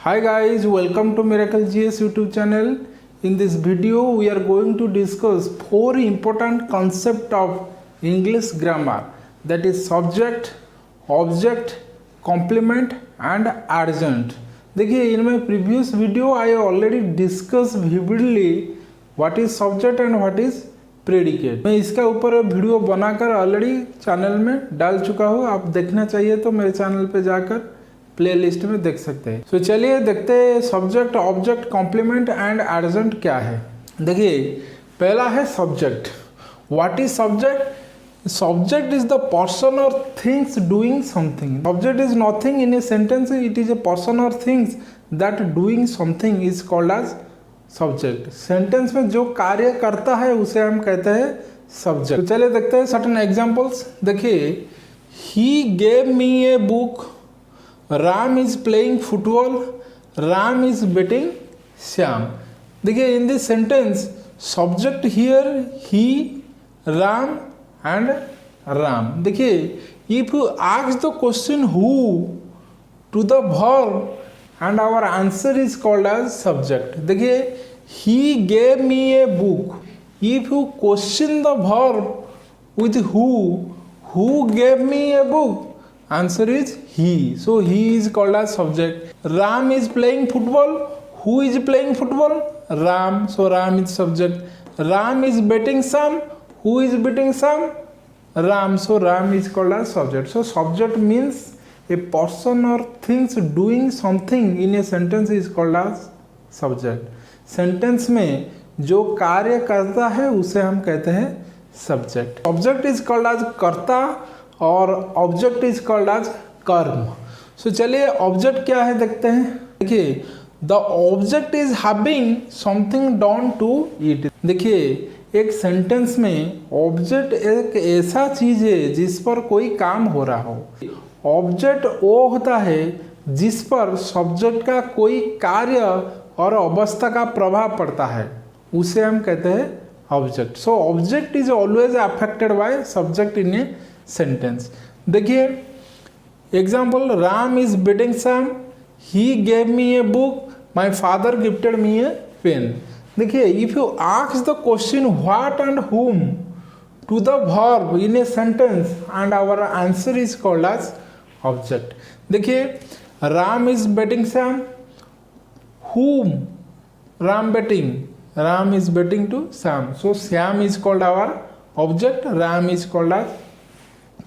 Hi guys, welcome to Miracle GS YouTube channel. In this video, we are going to discuss 4 important concepts of English grammar, that is subject, object, complement and adjunct. देखिए in my previous video I already discussed vividly what is subject and what is predicate. मैं इसका ऊपर video बनाकर already channel में डाल चुका हूँ, आप देखना चाहिए तो मेरे चैनल पे जाकर प्लेलिस्ट में देख सकते हैं। तो चलिए देखते हैं subject, object, complement and adjunct क्या है। देखिए पहला है subject. What is subject? Subject is the person और things doing something. Subject is nothing in a sentence, it is a person और things that doing something is called as subject. Sentence में जो कार्य करता है उसे हम कहते हैं सब्जेक्ट। तो चलिए देखते हैं सर्टेन एग्जांपल्स। देखिए he gave me a book, Ram is playing football, Ram is beating Shyam. देखिए in this sentence subject here he, Ram and Ram. देखिए if you ask the question who to the verb and our answer is called as subject. देखिए he gave me a book, if you question the verb with who gave me a book, answer is he, so he is called as subject. Ram is playing football, who is playing football? Ram, so Ram is subject. Ram is betting Sam, who is betting Sam? Ram, so Ram is called as subject. So subject means a person or things doing something in a sentence is called as subject. Sentence में जो कार्य करता है उसे हम कहते हैं subject. Object is called as कर्ता और ऑब्जेक्ट इज कॉल्ड एज कर्म। सो चलिए ऑब्जेक्ट क्या है देखते हैं। देखिए the object is having something done to it. देखिए एक सेंटेंस में ऑब्जेक्ट एक ऐसा चीज है जिस पर कोई काम हो रहा हो। ऑब्जेक्ट वो होता है जिस पर सब्जेक्ट का कोई कार्य और अवस्था का प्रभाव पड़ता है, उसे हम कहते हैं object. So object is always affected by subject in a sentence. देखिए example, Ram is beating Sam, he gave me a book, my father gifted me a pen. देखिए if you ask the question what and whom to the verb in a sentence and our answer is called as object. देखिए Ram is beating Sam, whom Ram beating, Ram is beating to Sam, so Shyam is called our object, Ram is called as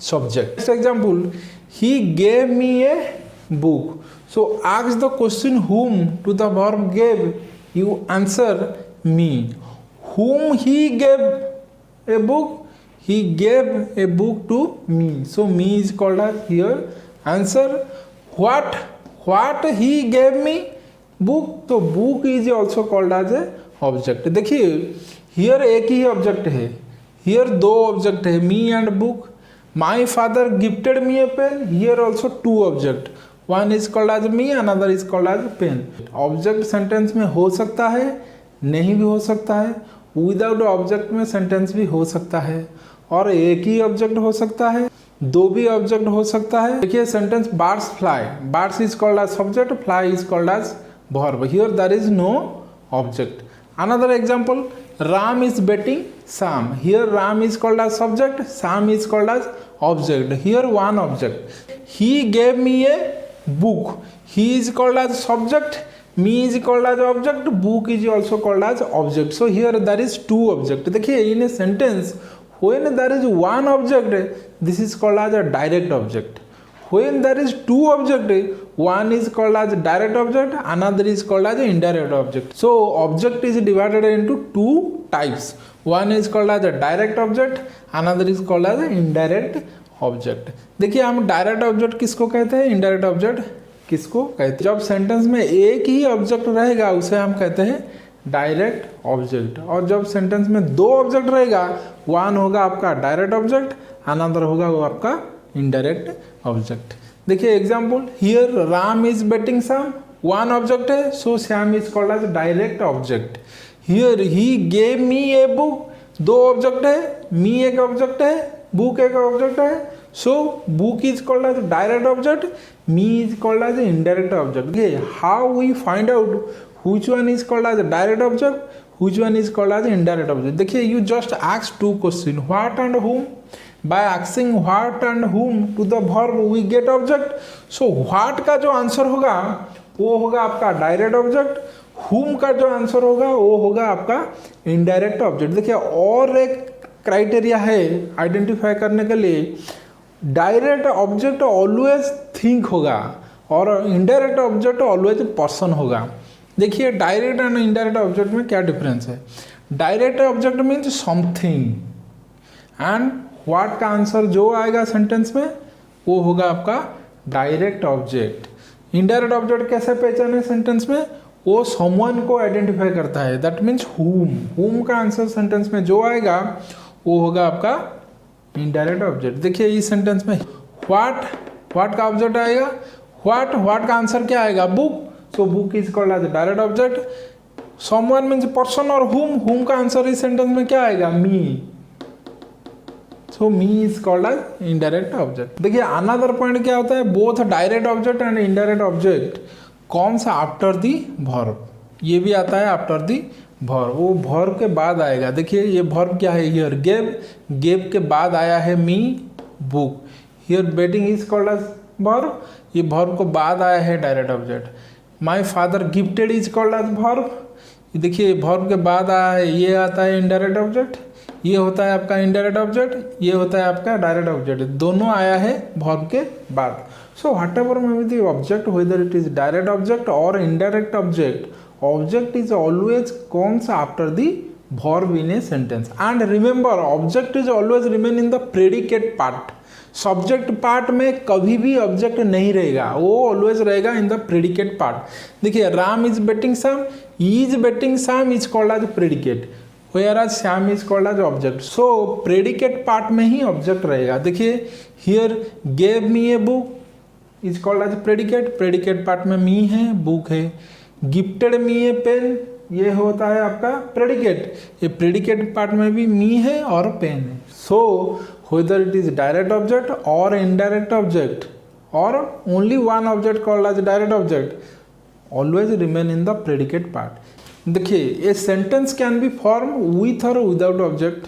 subject. Next example, he gave me a book. So ask the question whom to the verb gave, you answer me. Whom he gave a book? He gave a book to me, so me is called as here answer. What he gave me? Book, तो book is also called as a object. देखिए here एक ही object है, here दो object है, me and book. My father gifted me a pen, here also two object, one is called as me, another is called as pen. Object sentence में हो सकता है, नहीं भी हो सकता है, without object में sentence भी हो सकता है, और एक ही object हो सकता है, दो भी object हो सकता है। देखिए sentence birds fly, birds is called as subject, fly is called as verb, here there is no object. Another example, Ram is betting Sam, here Ram is called as subject, Sam is called as object, here one object. He gave me a book, he is called as subject, me is called as object, book is also called as object, so here there is two object. देखिए in a sentence when there is one object, this is called as a direct object. When there is two object, one is called as direct object, another is called as indirect object. So object is divided into two types. One is called as a direct object, another is called as indirect object. देखिए हम direct object किसको कहते हैं, indirect object किसको कहते हैं। जब sentence में एक ही ऑब्जेक्ट रहेगा उसे हम कहते हैं डायरेक्ट ऑब्जेक्ट, और जब सेंटेंस में दो ऑब्जेक्ट रहेगा, वन होगा आपका डायरेक्ट ऑब्जेक्ट, अनदर होगा वो आपका इनडायरेक्ट ऑब्जेक्ट। देखिए example, here Ram is beating Sam, one object है, so Shyam is called as direct object. Here he gave me a book, दो ऑब्जेक्ट है, मी एक ऑब्जेक्ट है, बुक एक ऑब्जेक्ट है, So book is called as a direct object, me is called as an indirect object. Okay, how we find out which one is called as a direct object, which one is called as an indirect object? देखिए, you just ask two questions, what and whom. By asking what and whom to the verb we get object. So what का जो answer होगा वो होगा आपका direct object, whom का जो answer होगा वो होगा आपका इनडायरेक्ट ऑब्जेक्ट. देखिए, और एक क्राइटेरिया है आइडेंटिफाई करने के लिए, डायरेक्ट ऑब्जेक्ट ऑलवेज थिंक होगा और इनडायरेक्ट ऑब्जेक्ट ऑलवेज पर्सन होगा. देखिए, डायरेक्ट एंड इनडायरेक्ट ऑब्जेक्ट में क्या डिफरेंस है. Direct object means something and what का आंसर जो आएगा सेंटेंस में वो होगा आपका डायरेक्ट ऑब्जेक्ट. इनडायरेक्ट ऑब्जेक्ट कैसे पहचाने सेंटेंस में, वो समवन को आइडेंटिफाई करता है, दैट मीन्स whom का आंसर सेंटेंस में जो आएगा वो होगा आपका इनडायरेक्ट ऑब्जेक्ट. देखिए, इस सेंटेंस में व्हाट का ऑब्जेक्ट आएगा, व्हाट का आंसर क्या आएगा, book. So book is called as direct object. Someone means person और whom का आंसर इस सेंटेंस में क्या आएगा, me. So me is called as indirect object. देखिए, अनदर पॉइंट क्या होता है, both direct object and indirect object कौन सा आफ्टर दी वर्ब. ये भी आता है आफ्टर दी वर्ब, वो वर्ब के बाद आएगा. देखिए, ये वर्ब क्या है, हियर गेव के बाद आया है me book. Here beating is called as verb, ये वर्ब को बाद आया है direct object. My father gifted is called as verb. देखिए, वर्ब के बाद आया है, ये आता है इनडायरेक्ट ऑब्जेक्ट, ये होता है आपका इनडायरेक्ट ऑब्जेक्ट, ये होता है आपका डायरेक्ट ऑब्जेक्ट. दोनों आया है वर्ब के बाद. So whatever may be the object, whether it is direct object or indirect object is always comes after the verb in a sentence. And remember, object is always remain in the predicate part. Subject part में कभी भी object नहीं रहेगा, वो always रहेगा इन the predicate part. देखिए, Ram is beating Sam, is beating Sam is called as predicate, whereas Shyam is called as object. So predicate part में ही ऑब्जेक्ट रहेगा. देखिए, here gave me a book is called as predicate part में me है, book है. Gifted me a pen, ये होता है आपका प्रेडिकेट, ये प्रेडिकेट पार्ट में भी मी है और पेन है. So whether it is direct object और इनडायरेक्ट ऑब्जेक्ट और only one object called as direct object always remain in the predicate part. देखिए, a sentence can be form with और without object.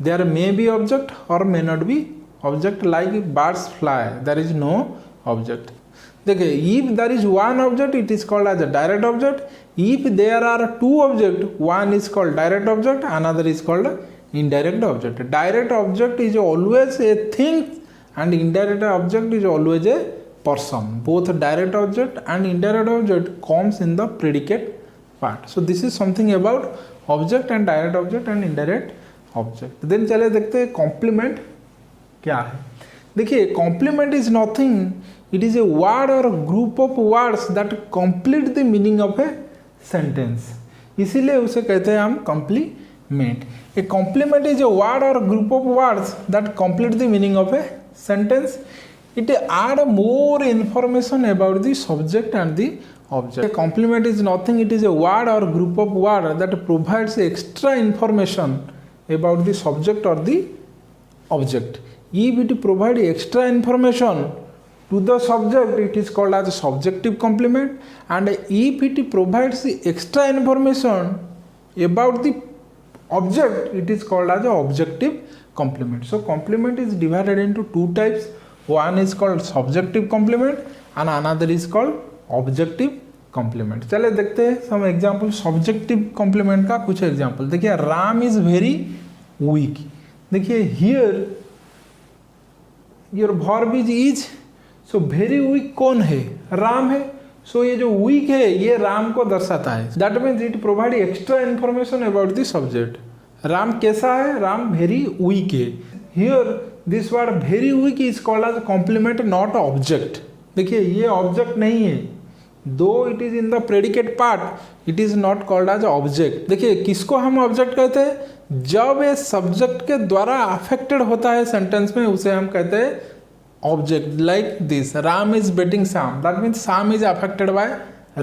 There may be object और may not be object, like birds fly, there is no object. देखिए, if there is one object it is called as a direct object. If there are to object, one is called direct object, another is called indirect object. Direct object is always a thing and indirect object is always a person. Both direct object and indirect object comes in the predicate part. So this is something about object and direct object and indirect object. Then चले देखते हैं complement क्या है. देखिए, complement is nothing, it is a word or a group of words that complete the meaning of a sentence. इसीलिए उसे कहते हैं हम complement. A complement is a word or a group of words that complete the meaning of a sentence. It add more information about the subject and the object. A complement is nothing, it is a word or group of words that provides extra information about the subject or the object. If it provides extra information to the subject, it is called as a subjective complement, and if it provides extra information about the object, it is called as a objective complement. So complement is divided into two types. One is called subjective complement and another is called objective complement. चले देखते हैं some example subjective complement का कुछ example. देखिए, Ram is very weak. देखिए, here your verb is, so very weak कौन है, राम है. सो ये जो वीक है ये राम को दर्शाता है. That means it provide extra information about the subject. Ram कैसा है, राम वेरी वीक है. Here this word very weak is called as complement not object. देखिए, ये ऑब्जेक्ट नहीं है, though it is in the predicate part, it is not called as object. देखिए, किसको हम ऑब्जेक्ट कहते हैं, जब ये सब्जेक्ट के द्वारा अफेक्टेड होता है सेंटेंस में, उसे हम कहते हैं object. Like this, Ram is betting Sam, that means Sam is affected by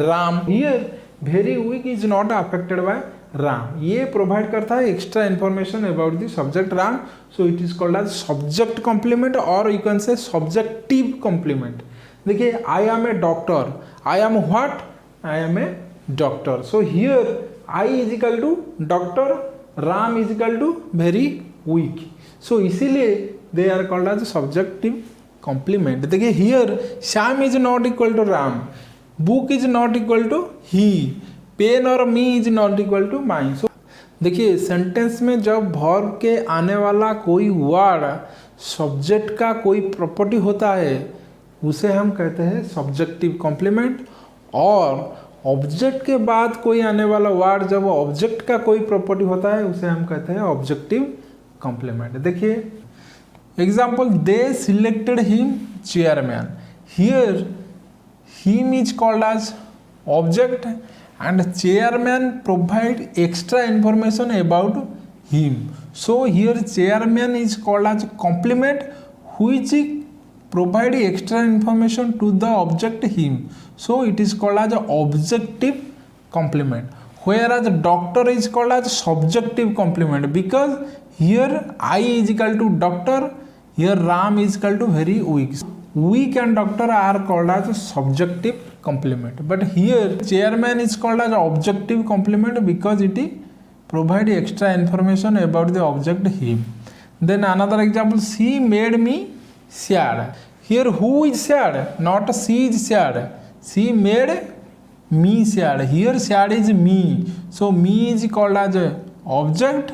Ram. Here very weak is not affected by Ram, ये प्रोवाइड करता है extra information about the subject Ram. So it is called as subject complement और you can say subjective complement. देखिए I am a doctor, I am what, I am a doctor. So here I is equal to doctor, Ram is equal to very weak. So इसीलिए they are called as subjective complement. देखिए here Shyam is not equal to Ram, book is not equal to he, pen और me is not equal to my. So देखिए sentence में जब verb के आने वाला कोई वर्ड सब्जेक्ट का कोई प्रॉपर्टी होता है उसे हम कहते हैं सब्जेक्टिव कॉम्प्लीमेंट, और ऑब्जेक्ट के बाद कोई आने वाला वर्ड जब ऑब्जेक्ट का कोई प्रॉपर्टी होता है उसे हम कहते हैं ऑब्जेक्टिव कॉम्प्लीमेंट. देखिए example, they selected him chairman. Here him is called as object and chairman provide extra information about him. So here chairman is called as complement which provide extra information to the object him. So it is called as objective complement. Whereas doctor is called as subjective complement because here I is equal to doctor, here Ram is equal to very weak. Weak and doctor are called as subjective complement, but here chairman is called as objective complement because it provide extra information about the object him. Then another example, she made me sad. Here who is sad? Not she is sad, she made me sad. Here sad is me, so me is called as object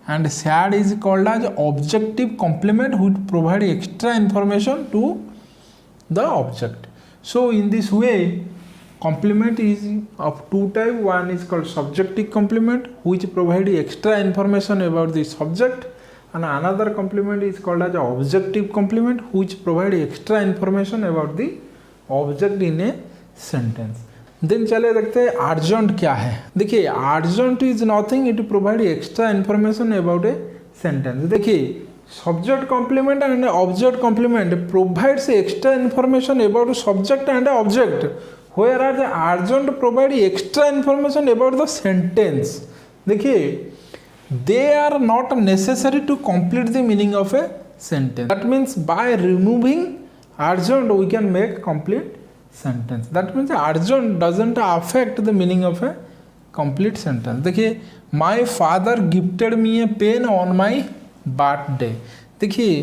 and sad is called as objective complement which provide extra information to the object. So in this way complement is of two type. One is called subjective complement which provide extra information about the subject, and another complement is called as objective complement which provide extra information about the object in a sentence. Then चले देखते हैं urgent क्या है. देखिए urgent is nothing, it provide extra information about A sentence. देखिए subject complement and object complement provides extra information about subject and object, whereas the urgent provide extra information about the sentence. देखिए they are not necessary to complete the meaning of a sentence. That means by removing urgent we can make complete sentence. That means urgent doesn't affect the meaning of a complete sentence. देखिए my father gifted me a pen on my birthday. देखिए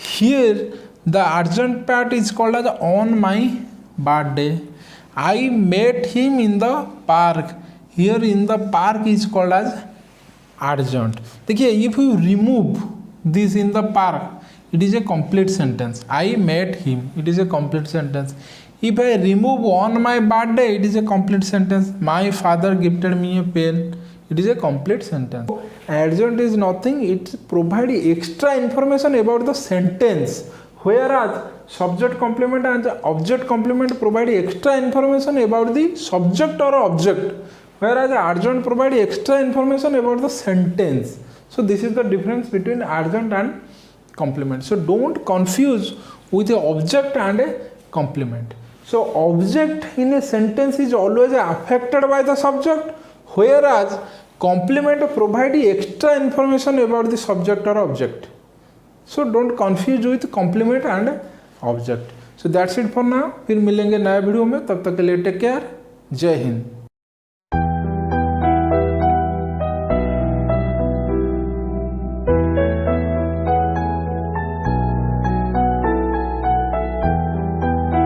here the urgent part is called as on my birthday. I met him in the park. Here in the park is called as urgent. देखिए if you remove this in the park it is a complete sentence. I met him, it is a complete sentence. If I remove on my birthday it is a complete sentence. My father gifted me a pen, it is a complete sentence. Adjunct is nothing, it provide extra information about the sentence, whereas subject complement and object complement provide extra information about the subject or object, whereas adjunct provide extra information about the sentence. So this is the difference between adjunct and complement. So don't confuse with the object and a complement. So object in a sentence is always affected by the subject, whereas complement provide extra information about the subject or object. So don't confuse with complement and object. So that's it for now. फिर मिलेंगे नए video में, तब तक के लिए take care. जय हिंद.